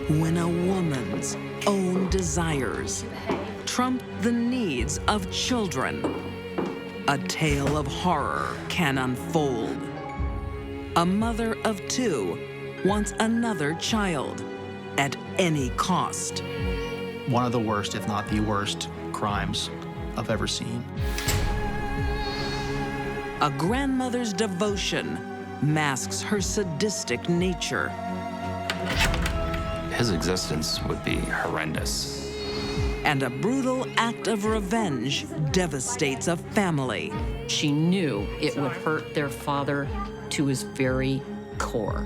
when a woman's own desires trump the needs of children, a tale of horror can unfold. A mother of two wants another child at any cost. One of the worst, if not the worst, crimes I've ever seen. A grandmother's devotion masks her sadistic nature. His existence would be horrendous. And a brutal act of revenge devastates a family. She knew it would hurt their father to his very core.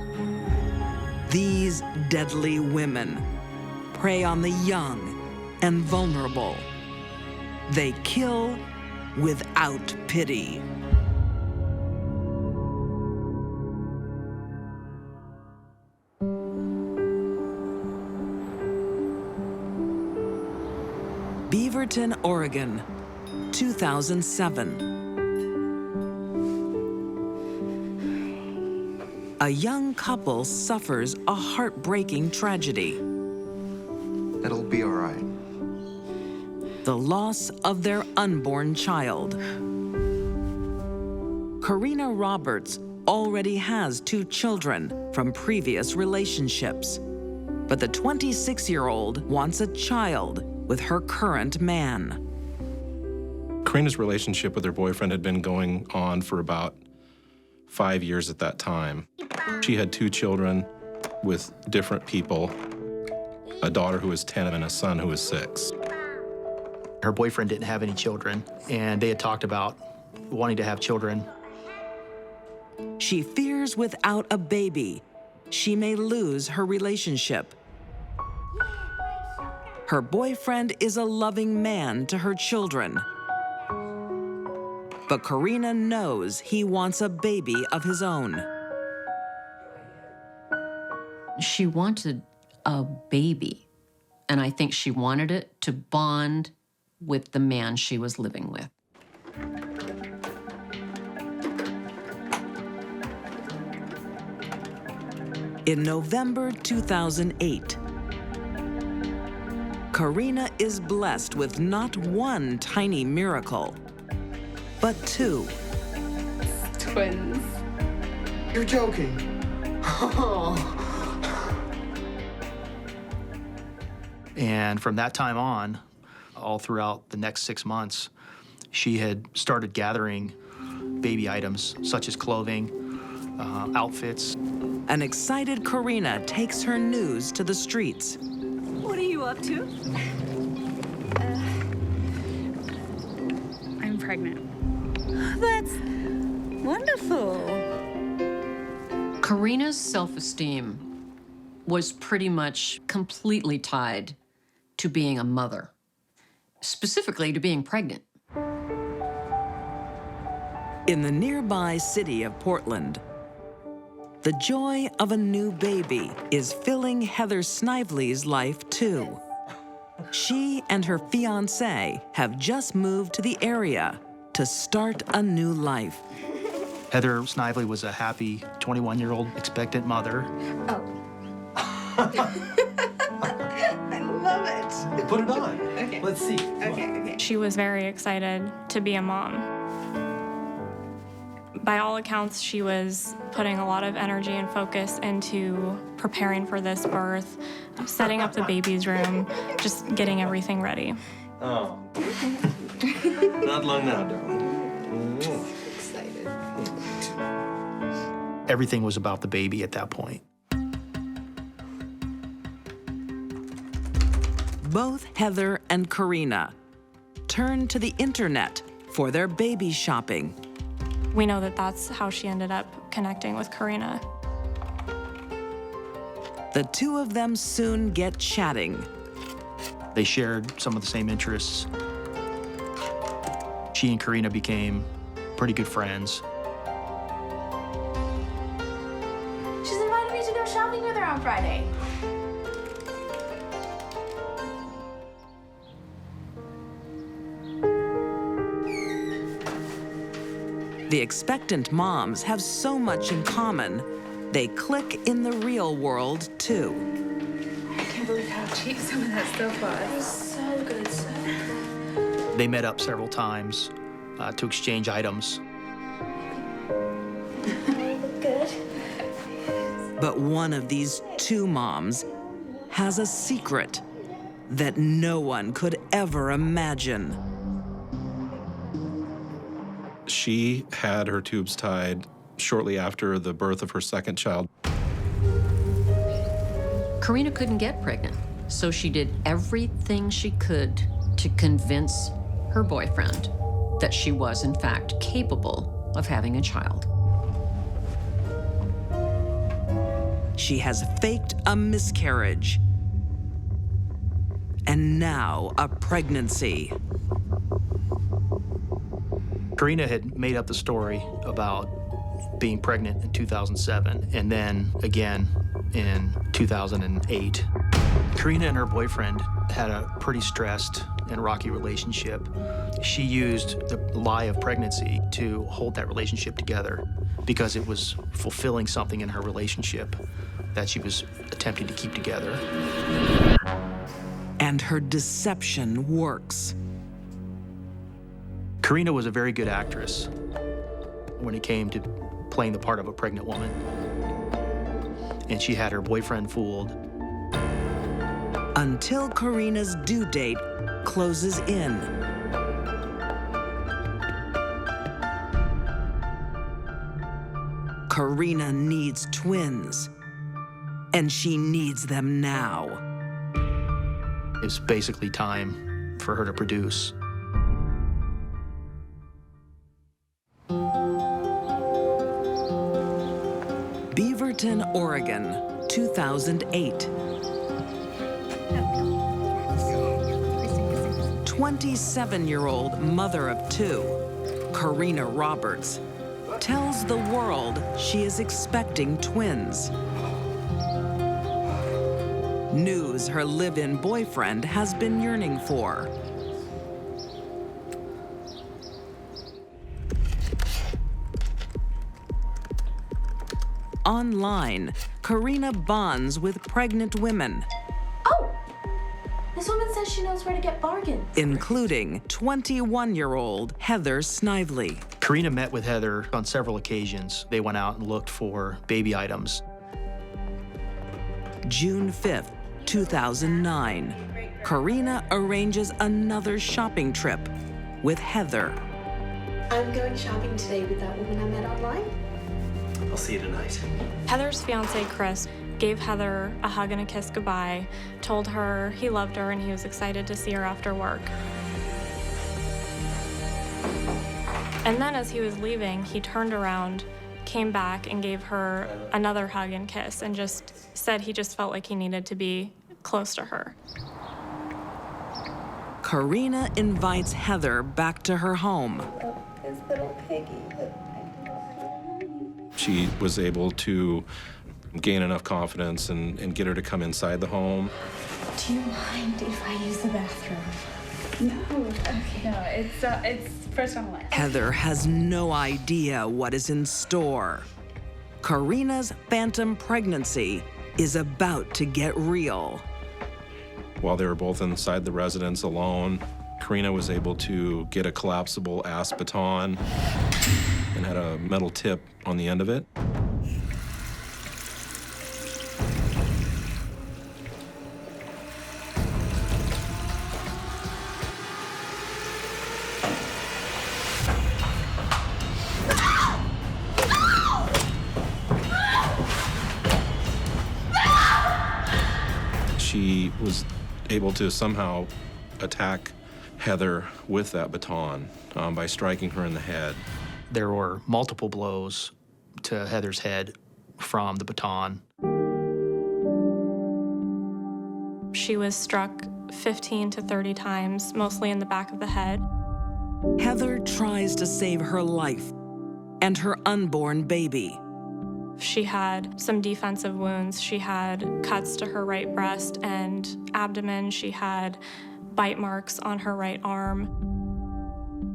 These deadly women prey on the young and vulnerable. They kill without pity. Beaverton, Oregon, 2007. A young couple suffers a heartbreaking tragedy. It'll be all right. The loss of their unborn child. Karina Roberts already has 2 children from previous relationships, but the 26-year-old wants a child with her current man. Karina's relationship with her boyfriend had been going on for about 5 years at that time. She had 2 children with different people, a daughter who was 10 and a son who was 6. Her boyfriend didn't have any children, and they had talked about wanting to have children. She fears without a baby, she may lose her relationship. Her boyfriend is a loving man to her children. But Karina knows he wants a baby of his own. She wanted a baby, and I think she wanted it to bond with the man she was living with. In November 2008, Karina is blessed with not one tiny miracle, but 2. Twins. You're joking. And from that time on, all throughout the next 6 months, she had started gathering baby items such as clothing, outfits. An excited Karina takes her news to the streets. What are you up to? I'm pregnant. That's wonderful. Karina's self-esteem was pretty much completely tied to being a mother, specifically to being pregnant. In the nearby city of Portland, the joy of a new baby is filling Heather Snively's life too. She and her fiancé have just moved to the area to start a new life. Heather Snively was a happy 21-year-old expectant mother. Oh. I love it. Put it on. Okay. Let's see. Okay. She was very excited to be a mom. By all accounts, she was putting a lot of energy and focus into preparing for this birth, setting up the baby's room, just getting everything ready. Oh. Not long now, darling. Excited. Everything was about the baby at that point. Both Heather and Karina turn to the internet for their baby shopping. We know that that's how she ended up connecting with Karina. The 2 of them soon get chatting. They shared some of the same interests. She and Karina became pretty good friends. She's invited me to go shopping with her on Friday. The expectant moms have so much in common, they click in the real world too. believe how cheap some of that stuff was. It was so good, so. They met up several times to exchange items. Good. But one of these two moms has a secret that no one could ever imagine. She had her tubes tied shortly after the birth of her second child. Karina couldn't get pregnant, so she did everything she could to convince her boyfriend that she was, in fact, capable of having a child. She has faked a miscarriage and now a pregnancy. Karina had made up the story about being pregnant in 2007 and then again in 2008. Karina and her boyfriend had a pretty stressed and rocky relationship. She used the lie of pregnancy to hold that relationship together because it was fulfilling something in her relationship that she was attempting to keep together. And her deception works. Karina was a very good actress when it came to playing the part of a pregnant woman. And she had her boyfriend fooled. Until Karina's due date closes in. Karina needs twins, and she needs them now. It's basically time for her to produce. Beaverton, Oregon, 2008. 27-year-old mother of two, Karina Roberts, tells the world she is expecting twins. News her live-in boyfriend has been yearning for. Online, Karina bonds with pregnant women, Oh! This woman says she knows where to get bargains. including 21-year-old Heather Snively. Karina met with Heather on several occasions. They went out and looked for baby items. June 5th, 2009, Karina arranges another shopping trip with Heather. I'm going shopping today with that woman I met online. I'll see you tonight. Heather's fiance, Chris, gave Heather a hug and a kiss goodbye, told her he loved her and he was excited to see her after work. And then as he was leaving, he turned around, came back and gave her another hug and kiss and just said he just felt like he needed to be close to her. Karina invites Heather back to her home. His little piggy. She was able to gain enough confidence and get her to come inside the home. Do you mind if I use the bathroom? No. Okay. No, it's first on the left. Heather has no idea what is in store. Karina's phantom pregnancy is about to get real. While they were both inside the residence alone, Karina was able to get a collapsible ass baton and had a metal tip on the end of it. She was able to somehow attack Heather with that baton by striking her in the head. There were multiple blows to Heather's head from the baton. She was struck 15 to 30 times, mostly in the back of the head. Heather tries to save her life and her unborn baby. She had some defensive wounds. She had cuts to her right breast and abdomen. She had bite marks on her right arm.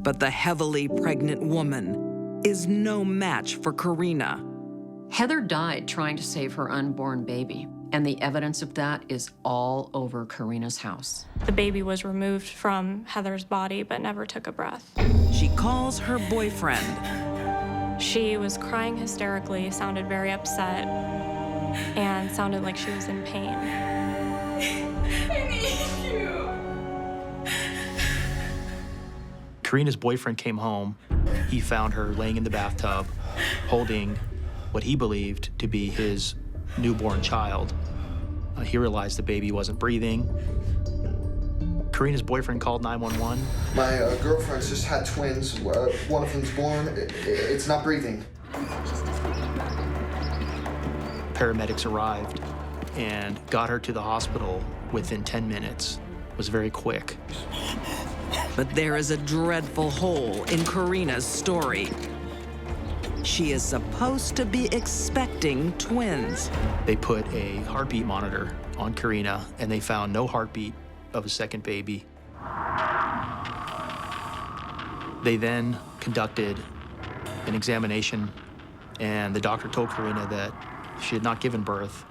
But the heavily pregnant woman is no match for Karina. Heather died trying to save her unborn baby. And the evidence of that is all over Karina's house. The baby was removed from Heather's body but never took a breath. She calls her boyfriend. She was crying hysterically, sounded very upset, and sounded like she was in pain. I need you. Karina's boyfriend came home. He found her laying in the bathtub, holding what he believed to be his newborn child. He realized the baby wasn't breathing. Karina's boyfriend called 911. My girlfriend's just had twins. One of them's born. It's not breathing. Paramedics arrived and got her to the hospital within 10 minutes. It was very quick. But there is a dreadful hole in Karina's story. She is supposed to be expecting twins. They put a heartbeat monitor on Karina, and they found no heartbeat of a second baby. They then conducted an examination, and the doctor told Karina that she had not given birth.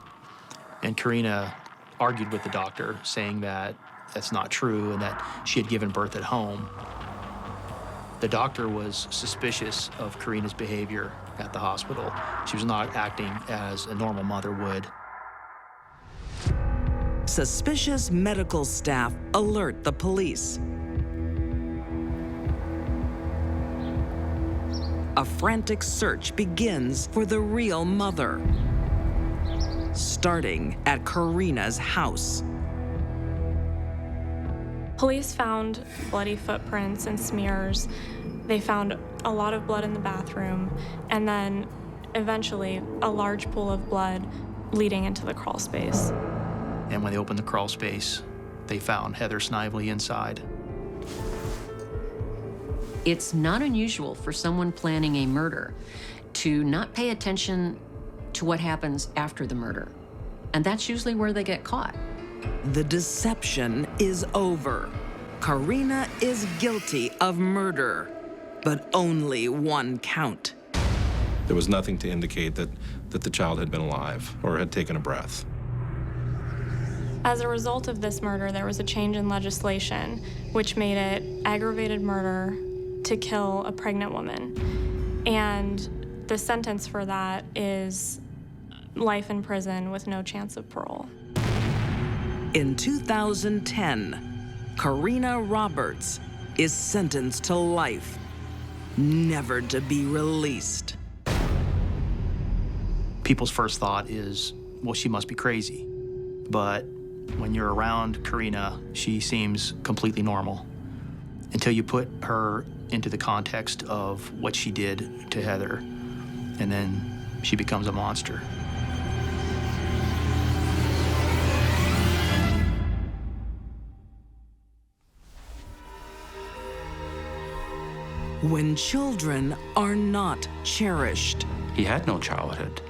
And Karina argued with the doctor, saying that that's not true and that she had given birth at home. The doctor was suspicious of Karina's behavior at the hospital. She was not acting as a normal mother would. Suspicious medical staff alert the police. A frantic search begins for the real mother, starting at Karina's house. Police found bloody footprints and smears. They found a lot of blood in the bathroom, and then eventually a large pool of blood leading into the crawl space. And when they opened the crawl space, they found Heather Snively inside. It's not unusual for someone planning a murder to not pay attention to what happens after the murder. And that's usually where they get caught. The deception is over. Karina is guilty of murder, but only one count. There was nothing to indicate that the child had been alive or had taken a breath. As a result of this murder, there was a change in legislation which made it aggravated murder to kill a pregnant woman. And the sentence for that is life in prison with no chance of parole. In 2010, Karina Roberts is sentenced to life, never to be released. People's first thought is, well, she must be crazy. But when you're around Karina, she seems completely normal until you put her into the context of what she did to Heather, and then she becomes a monster. When children are not cherished He had no childhood.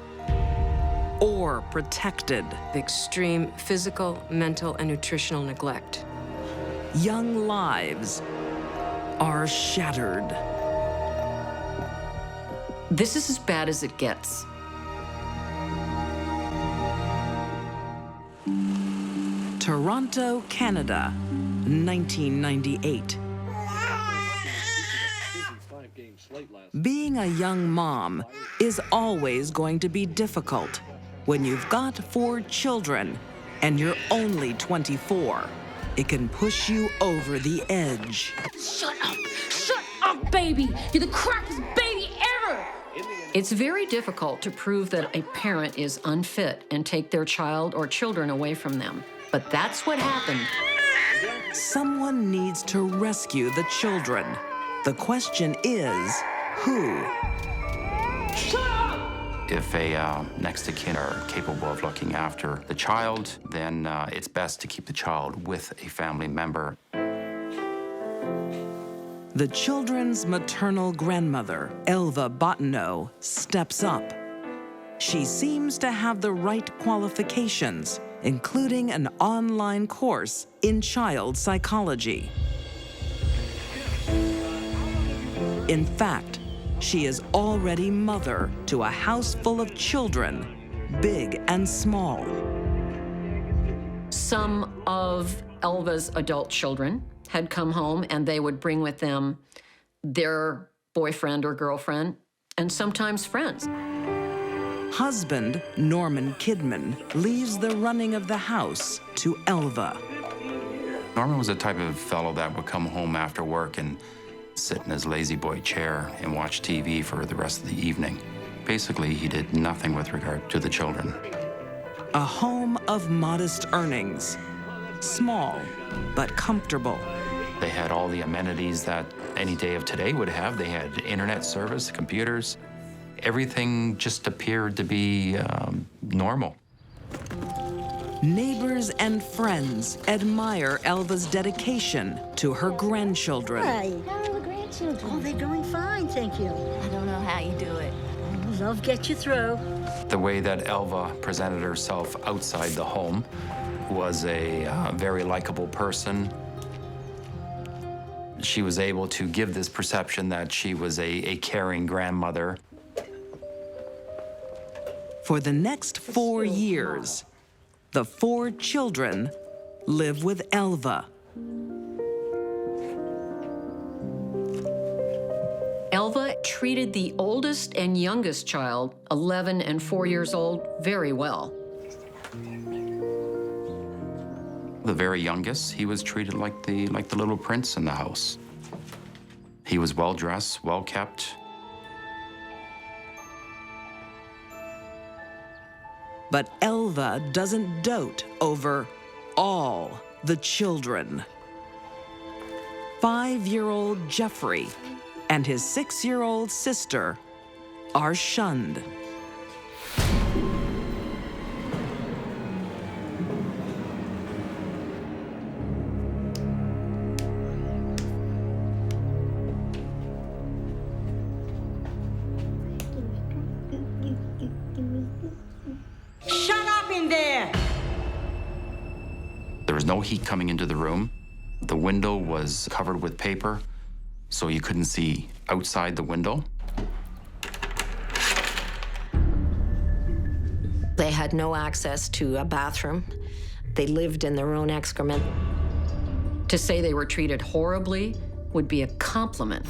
or protected, Extreme physical, mental, and nutritional neglect. young lives are shattered. This is as bad as it gets. Toronto, Canada, 1998. Being a young mom is always going to be difficult when you've got 4 children and you're only 24. It can push you over the edge. Shut up! Shut up, baby! You're the crappiest baby ever! It's very difficult to prove that a parent is unfit and take their child or children away from them. But that's what happened. Someone needs to rescue the children. The question is, who? If a next of kin are capable of looking after the child, then it's best to keep the child with a family member. The children's maternal grandmother, Elva Botnau, steps up. She seems to have the right qualifications, including an online course in child psychology. In fact, she is already mother to a house full of children, big and small. Some of Elva's adult children had come home, and they would bring with them their boyfriend or girlfriend, and sometimes friends. Husband Norman Kidman leaves the running of the house to Elva. Norman was the type of fellow that would come home after work and sit in his lazy boy chair and watch TV for the rest of the evening. Basically, he did nothing with regard to the children. A home of modest earnings, small but comfortable. They had all the amenities that any day of today would have. They had internet service, computers. Everything just appeared to be normal. Neighbors and friends admire Elva's dedication to her grandchildren. Hi, how are the grandchildren? Oh, they're doing fine, thank you. I don't know how you do it. Love gets you through. The way that Elva presented herself outside the home was a very likable person. She was able to give this perception that she was a caring grandmother. For the next 4 years, the 4 children live with Elva. Elva treated the oldest and youngest child, 11 and 4 years old, very well. The very youngest, he was treated like the little prince in the house. He was well-dressed, well-kept. But Elva doesn't dote over all the children. 5-year-old Jeffrey and his 6-year-old sister are shunned. Shut up in there! There was no heat coming into the room. The window was covered with paper, so you couldn't see outside the window. They had no access to a bathroom. They lived in their own excrement. To say they were treated horribly would be a compliment.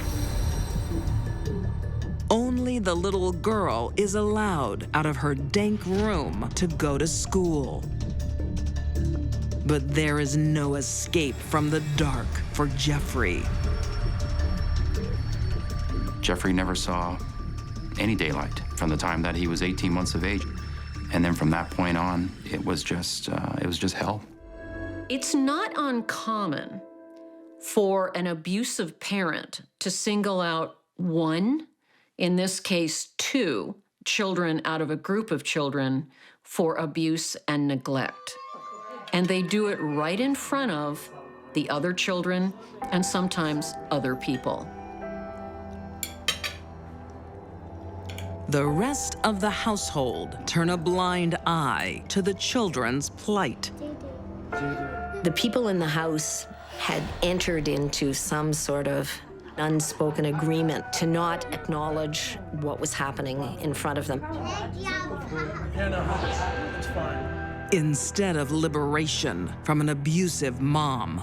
Only the little girl is allowed out of her dank room to go to school. But there is no escape from the dark for Jeffrey. Jeffrey never saw any daylight from the time that he was 18 months of age. And then from that point on, it was just hell. It's not uncommon for an abusive parent to single out one, in this case 2, children out of a group of children for abuse and neglect. And they do it right in front of the other children and sometimes other people. The rest of the household turn a blind eye to the children's plight. The people in the house had entered into some sort of unspoken agreement to not acknowledge what was happening in front of them. Instead of liberation from an abusive mom,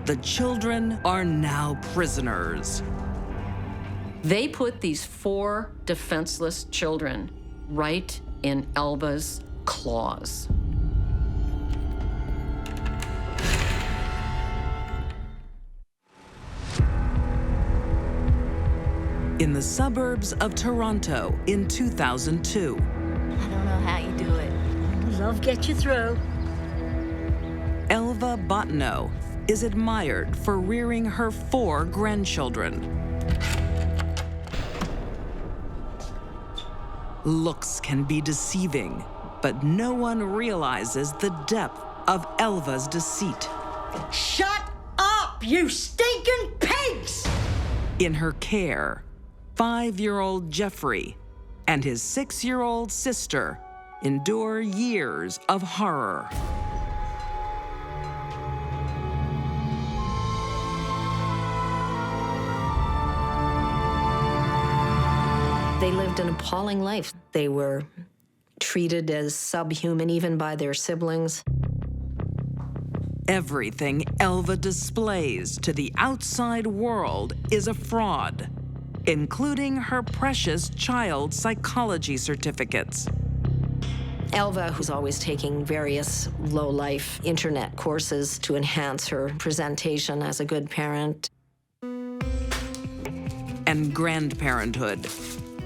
the children are now prisoners. They put these 4 defenseless children right in Elva's claws. In the suburbs of Toronto in 2002. I don't know how you do it. Love gets you through. Elva Botnau is admired for rearing her 4 grandchildren. Looks can be deceiving, but no one realizes the depth of Elva's deceit. Shut up, you stinking pigs! In her care, 5-year-old Jeffrey and his 6-year-old sister endure years of horror. They lived an appalling life. They were treated as subhuman even by their siblings. Everything Elva displays to the outside world is a fraud, including her precious child psychology certificates. Elva, who's always taking various low-life internet courses to enhance her presentation as a good parent. And grandparenthood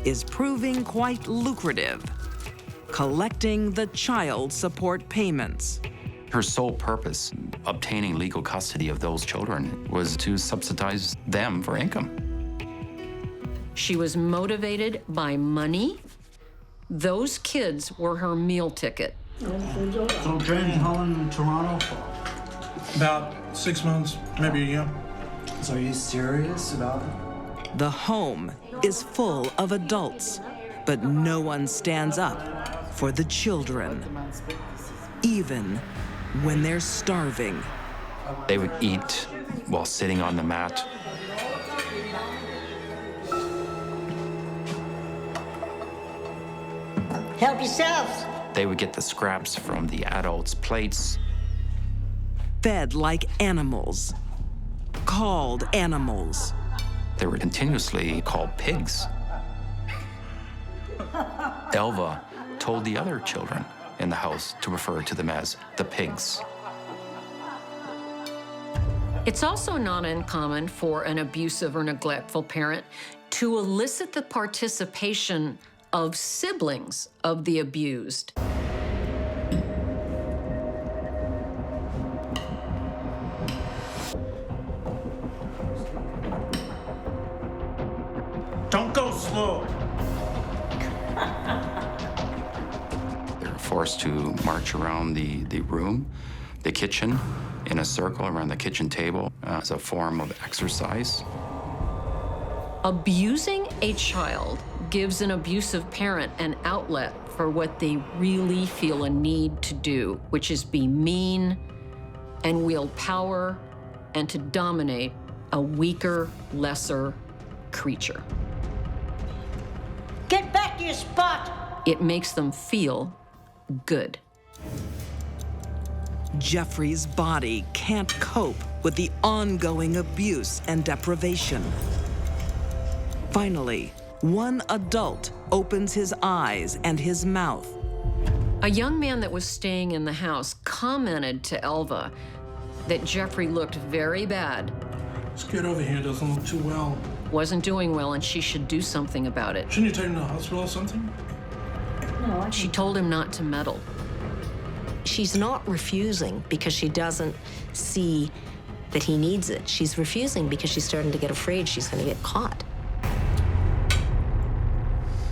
is proving quite lucrative, collecting the child support payments. Her sole purpose, obtaining legal custody of those children, was to subsidize them for income. She was motivated by money. Those kids were her meal ticket. So Jane's home in Toronto for about 6 months, maybe a year. So are you serious about it? The home is full of adults, but no one stands up for the children, even when they're starving. They would eat while sitting on the mat. Help yourselves. They would get the scraps from the adults' plates. Fed like animals, called animals. They were continuously called pigs. Elva told the other children in the house to refer to them as the pigs. It's also not uncommon for an abusive or neglectful parent to elicit the participation of siblings of the abused. Don't go slow. They were forced to march around the room, the kitchen, in a circle around the kitchen table as a form of exercise. Abusing a child gives an abusive parent an outlet for what they really feel a need to do, which is be mean and wield power and to dominate a weaker, lesser creature. Get back to your spot. It makes them feel good. Jeffrey's body can't cope with the ongoing abuse and deprivation. Finally, one adult opens his eyes and his mouth. A young man that was staying in the house commented to Elva that Jeffrey looked very bad. This kid over here doesn't look too well. Wasn't doing well, and she should do something about it. Shouldn't you take him to the hospital or something? No, She told him not to meddle. She's not refusing because she doesn't see that he needs it. She's refusing because she's starting to get afraid she's going to get caught.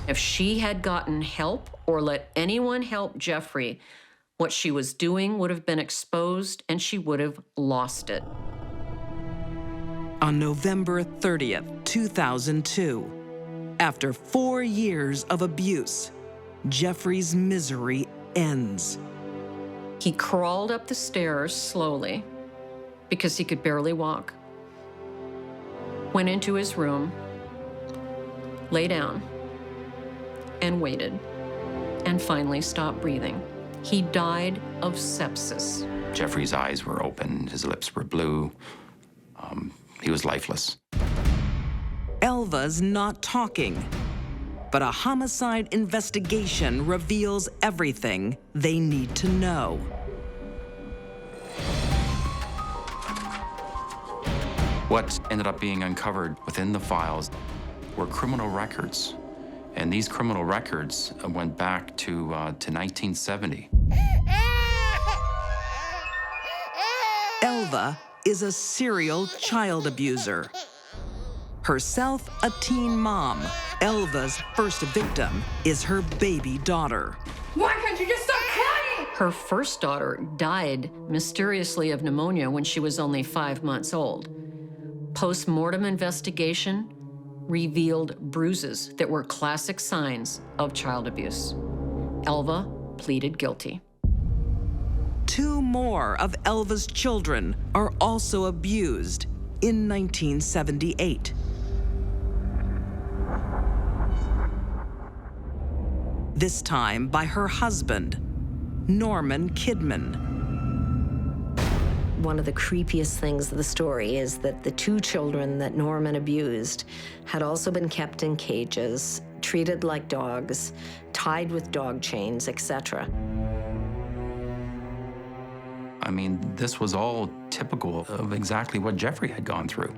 If she had gotten help or let anyone help Jeffrey, what she was doing would have been exposed and she would have lost it. On November 30th, 2002, after 4 years of abuse, Jeffrey's misery ends. He crawled up the stairs slowly because he could barely walk, went into his room, lay down, and waited, and finally stopped breathing. He died of sepsis. Jeffrey's eyes were open, his lips were blue. He was lifeless. Elva's not talking, but a homicide investigation reveals everything they need to know. What ended up being uncovered within the files were criminal records. And these criminal records went back to 1970. Elva is a serial child abuser. Herself a teen mom, Elva's first victim is her baby daughter. Why can't you just stop crying? Her first daughter died mysteriously of pneumonia when she was only 5 months old. Post-mortem investigation revealed bruises that were classic signs of child abuse. Elva pleaded guilty. 2 more of Elva's children are also abused in 1978. This time by her husband, Norman Kidman. One of the creepiest things of the story is that the 2 children that Norman abused had also been kept in cages, treated like dogs, tied with dog chains, etc. I mean, this was all typical of exactly what Jeffrey had gone through.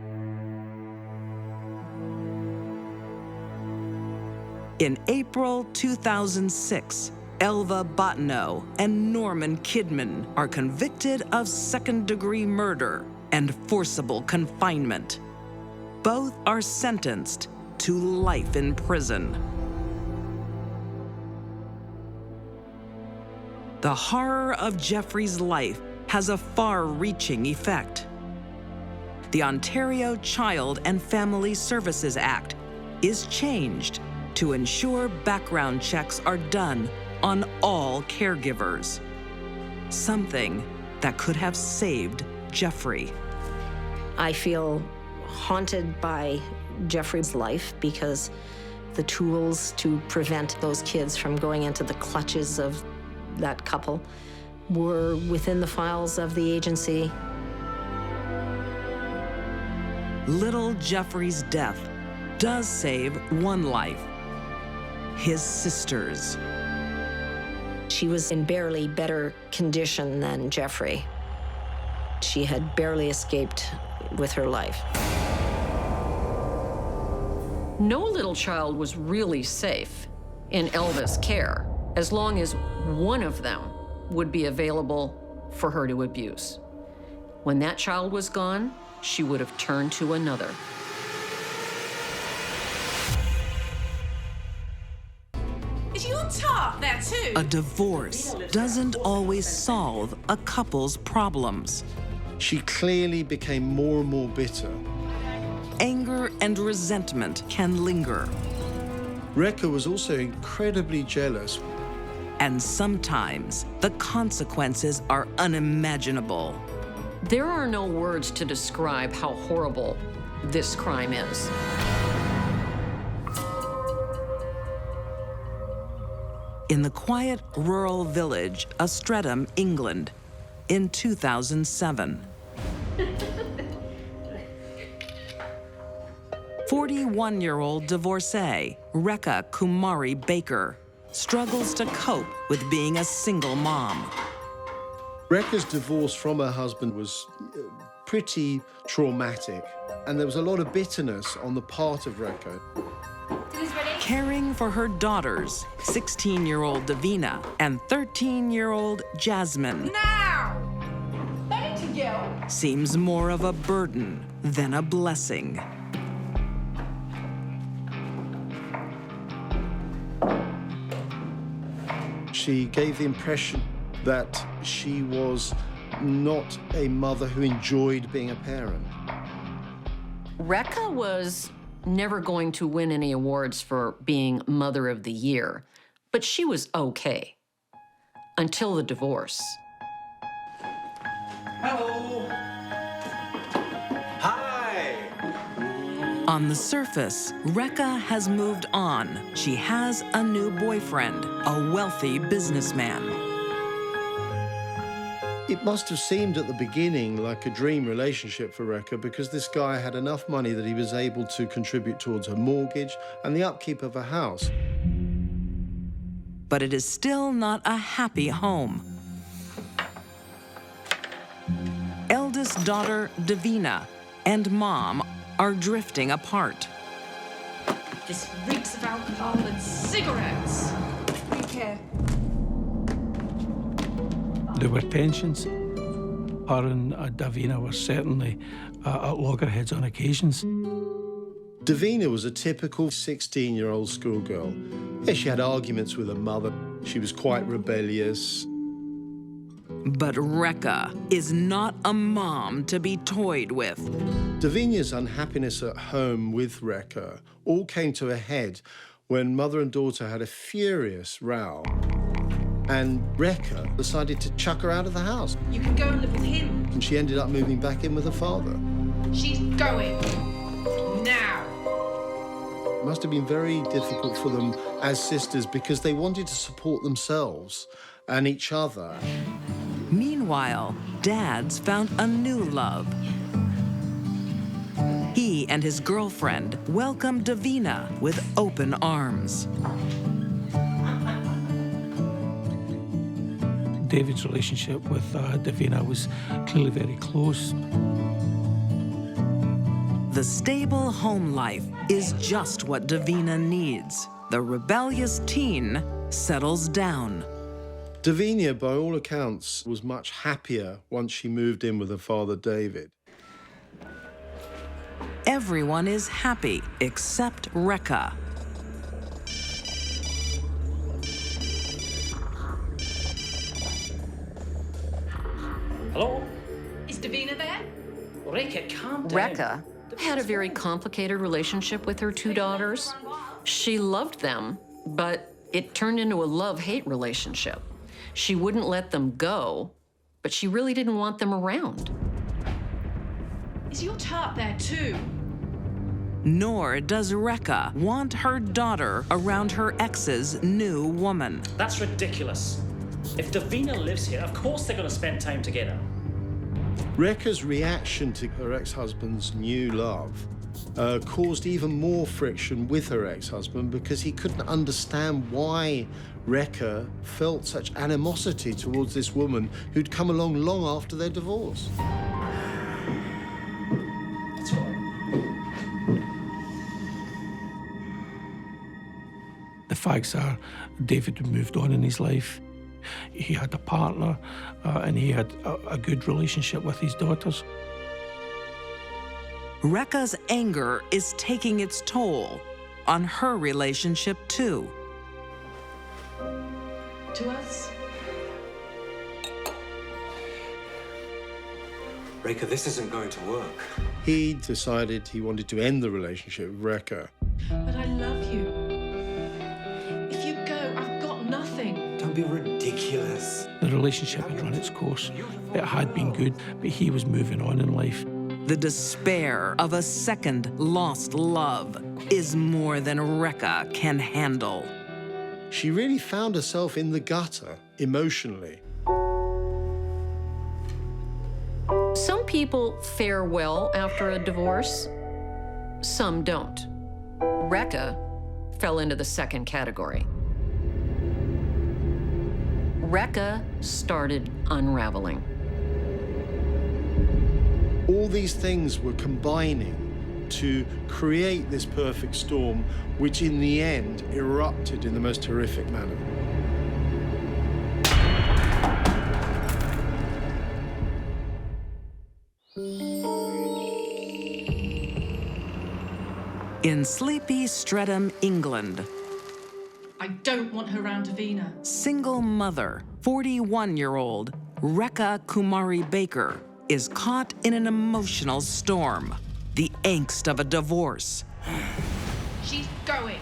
In April 2006, Elva Botnau and Norman Kidman are convicted of second-degree murder and forcible confinement. Both are sentenced to life in prison. The horror of Jeffrey's life has a far-reaching effect. The Ontario Child and Family Services Act is changed to ensure background checks are done on all caregivers, something that could have saved Jeffrey. I feel haunted by Jeffrey's life because the tools to prevent those kids from going into the clutches of that couple were within the files of the agency. Little Jeffrey's death does save one life, his sister's. She was in barely better condition than Jeffrey. She had barely escaped with her life. No little child was really safe in Elva's care as long as one of them would be available for her to abuse. When that child was gone, she would have turned to another. Is your top there too? A divorce doesn't always solve a couple's problems. She clearly became more and more bitter. Anger and resentment can linger. Rekha was also incredibly jealous. And sometimes the consequences are unimaginable. There are no words to describe how horrible this crime is. In the quiet rural village of Streatham, England, in 2007. 41-year-old divorcee Rekha Kumari Baker struggles to cope with being a single mom. Rekha's divorce from her husband was pretty traumatic, and there was a lot of bitterness on the part of Rekha. Caring for her daughters, 16-year-old Davina and 13-year-old Jasmine, Now! Ready to go? seems more of a burden than a blessing. She gave the impression that she was not a mother who enjoyed being a parent. Rekha was never going to win any awards for being Mother of the Year, but she was okay until the divorce. Hello. Hi. On the surface, Rekha has moved on. She has a new boyfriend, a wealthy businessman. It must have seemed at the beginning like a dream relationship for Rekha because this guy had enough money that he was able to contribute towards her mortgage and the upkeep of her house. But it is still not a happy home. Eldest daughter, Davina, and mom are drifting apart. This reeks of alcohol and cigarettes. Okay. There were tensions. Her and Davina were certainly at loggerheads on occasions. Davina was a typical 16-year-old schoolgirl. Yeah, she had arguments with her mother. She was quite rebellious. But Rekha is not a mom to be toyed with. Davina's unhappiness at home with Rekha all came to a head when mother and daughter had a furious row. And Rekha decided to chuck her out of the house. You can go and live with him. And she ended up moving back in with her father. She's going. Now. It must have been very difficult for them as sisters because they wanted to support themselves and each other. Meanwhile, Meanwhile, Dad's found a new love. He and his girlfriend welcome Davina with open arms. David's relationship with Davina was clearly very close. The stable home life is just what Davina needs. The rebellious teen settles down. Davina, by all accounts, was much happier once she moved in with her father, David. Everyone is happy except Rekha. Hello? Is Davina there? Rekha, calm down. Rekha had a very complicated relationship with her two daughters. She loved them, but it turned into a love-hate relationship. She wouldn't let them go, but she really didn't want them around. Is your tarp there too? Nor does Rekha want her daughter around her ex's new woman. That's ridiculous. If Davina lives here, of course they're going to spend time together. Rekha's reaction to her ex-husband's new love caused even more friction with her ex-husband because he couldn't understand why Rekha felt such animosity towards this woman who'd come along long after their divorce. That's all right. The facts are David had moved on in his life. He had a partner, and he had a good relationship with his daughters. Rekha's anger is taking its toll on her relationship, too. To us? Rekha, this isn't going to work. He decided he wanted to end the relationship with Rekha. But I love you. If you go, I've got nothing. Don't be ridiculous. The relationship had run its course. It had been good, but he was moving on in life. The despair of a second lost love is more than Rekha can handle. She really found herself in the gutter emotionally. Some people fare well after a divorce, some don't. Rekha fell into the second category. Rekha started unraveling. All these things were combining to create this perfect storm, which in the end erupted in the most horrific manner. In sleepy Streatham, England, I don't want her around Davina. single mother, 41-year-old Rekha Kumari Baker is caught in an emotional storm. The angst of a divorce. She's going.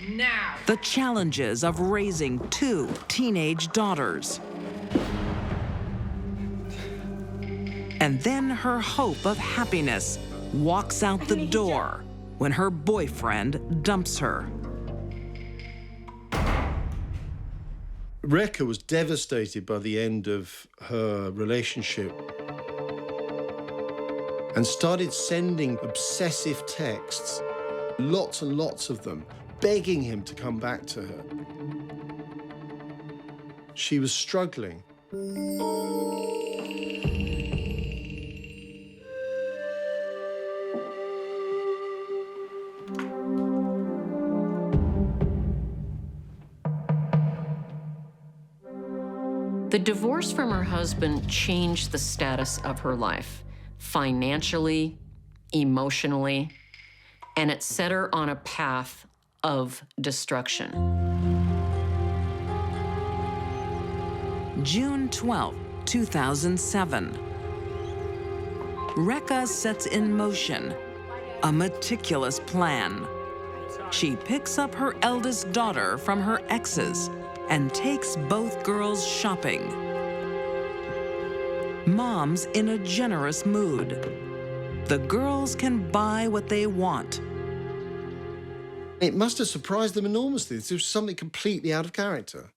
Now. The challenges of raising two teenage daughters. And then her hope of happiness walks out the door when her boyfriend dumps her. Rekha was devastated by the end of her relationship and started sending obsessive texts, lots and lots of them, begging him to come back to her. She was struggling. The divorce from her husband changed the status of her life, financially, emotionally, and it set her on a path of destruction. June 12, 2007. Rekha sets in motion a meticulous plan. She picks up her eldest daughter from her exes and takes both girls shopping. Mom's in a generous mood. The girls can buy what they want. It must have surprised them enormously. This was something completely out of character.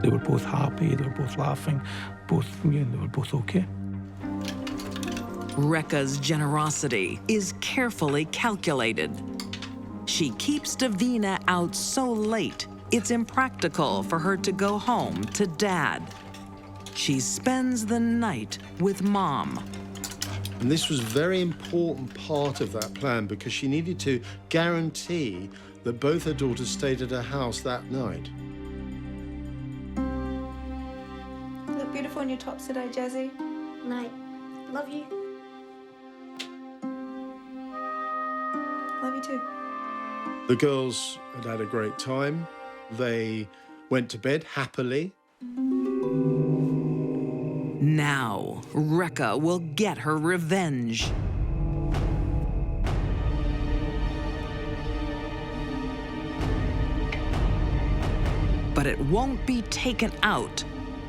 They were both happy, they were both laughing, they were both okay. Rekha's generosity is carefully calculated. She keeps Davina out so late, it's impractical for her to go home to Dad. She spends the night with Mom. And this was a very important part of that plan because she needed to guarantee that both her daughters stayed at her house that night. You look beautiful in your tops today, Jazzy. Night. Love you. Love you too. The girls had had a great time. They went to bed happily. Now, Rekha will get her revenge. But it won't be taken out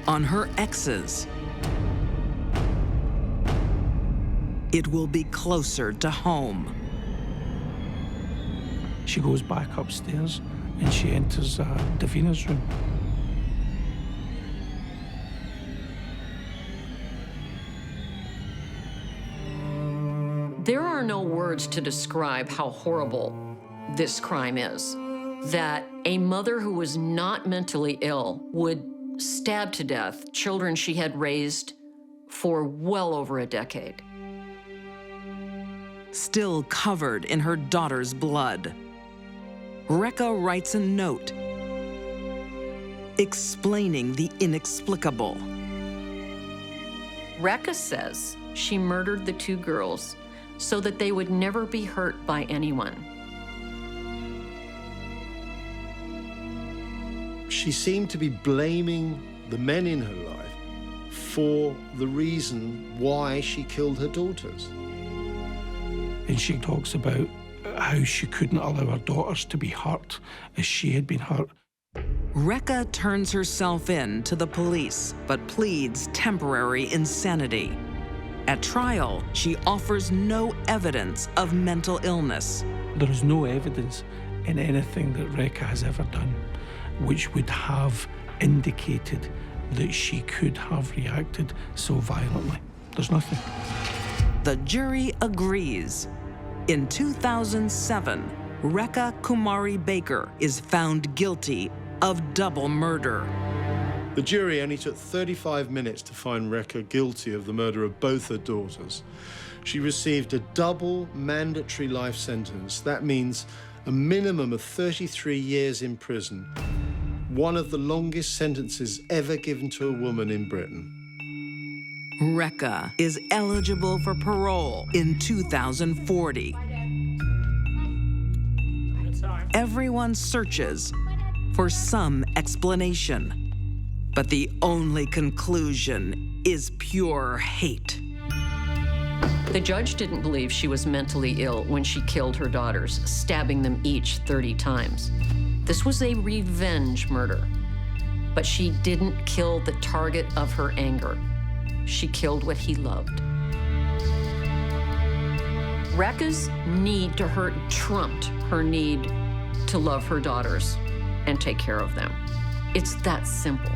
on her exes. It will be closer to home. She goes back upstairs and she enters Davina's room. There are no words to describe how horrible this crime is. That a mother who was not mentally ill would stab to death children she had raised for well over a decade. Still covered in her daughter's blood, Rekha writes a note explaining the inexplicable. Rekha says she murdered the two girls so that they would never be hurt by anyone. She seemed to be blaming the men in her life for the reason why she killed her daughters. And she talks about how she couldn't allow her daughters to be hurt as she had been hurt. Rekha turns herself in to the police, but pleads temporary insanity. At trial, she offers no evidence of mental illness. There is no evidence in anything that Rekha has ever done which would have indicated that she could have reacted so violently. There's nothing. The jury agrees. In 2007, Rekha Kumari Baker is found guilty of double murder. The jury only took 35 minutes to find Rekha guilty of the murder of both her daughters. She received a double mandatory life sentence. That means a minimum of 33 years in prison, one of the longest sentences ever given to a woman in Britain. Rekha is eligible for parole in 2040. Everyone searches for some explanation, but the only conclusion is pure hate. The judge didn't believe she was mentally ill when she killed her daughters, stabbing them each 30 times. This was a revenge murder, but she didn't kill the target of her anger. She killed what he loved. Rekha's need to hurt trumped her need to love her daughters and take care of them. It's that simple.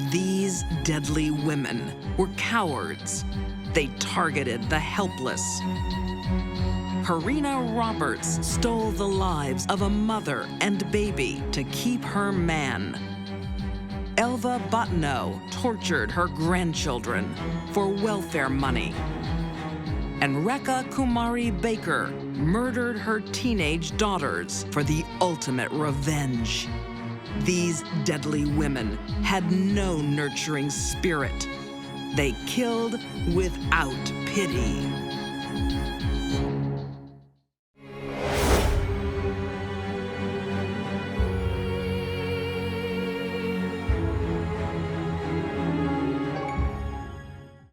These deadly women were cowards. They targeted the helpless. Karina Roberts stole the lives of a mother and baby to keep her man. Elva Botnau tortured her grandchildren for welfare money. And Rekha Kumari Baker murdered her teenage daughters for the ultimate revenge. These deadly women had no nurturing spirit. They killed without pity.